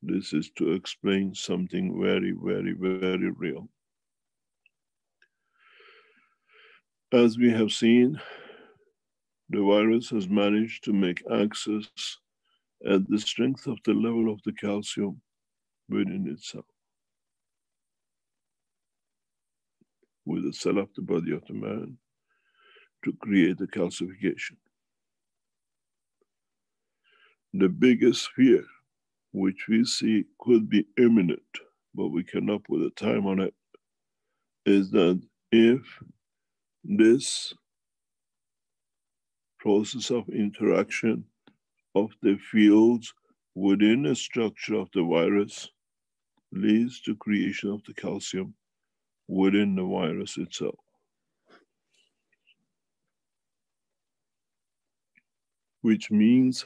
This is to explain something very, very, very real. As we have seen, the virus has managed to make access at the strength of the level of the calcium within itself, with the cell of the body of the man, to create a calcification. The biggest fear, which we see could be imminent, but we cannot put a time on it, is that if this process of interaction of the fields within the structure of the virus leads to creation of the calcium within the virus itself, which means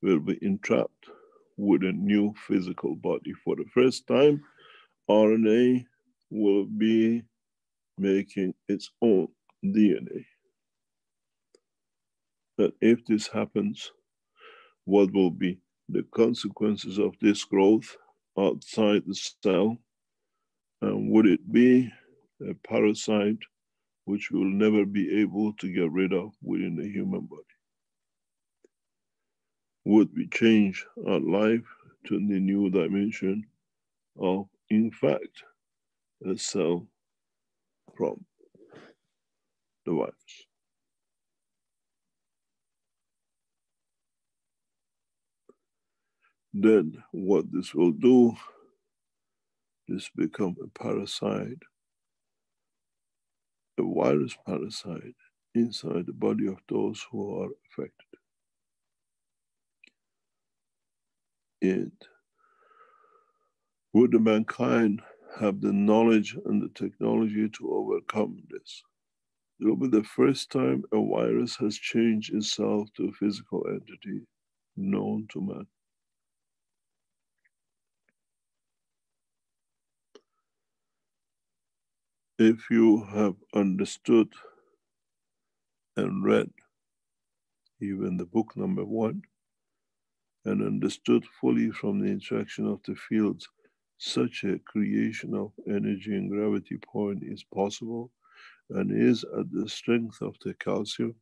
we'll be entrapped with a new physical body. For the first time, RNA will be making its own DNA. And if this happens, what will be the consequences of this growth outside the cell? And would it be a parasite which we'll never be able to get rid of within the human body? Would we change our life to the new dimension of, in fact, a cell from the virus? Then what this will do is become a parasite, a virus parasite inside the body of those who are affected. And would the mankind have the knowledge and the technology to overcome this? It will be the first time a virus has changed itself to a physical entity known to man. If you have understood and read even the book number 1 and understood fully from the interaction of the fields, such a creation of energy and gravity point is possible and is at the strength of the calcium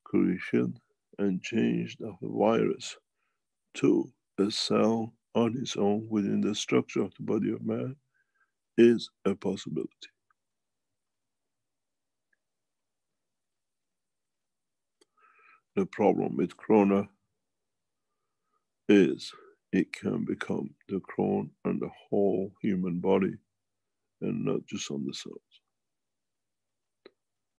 creation and change of the virus to a cell on its own within the structure of the body of man is a possibility. The problem with corona is it can become the crown on the whole human body and not just on the cells.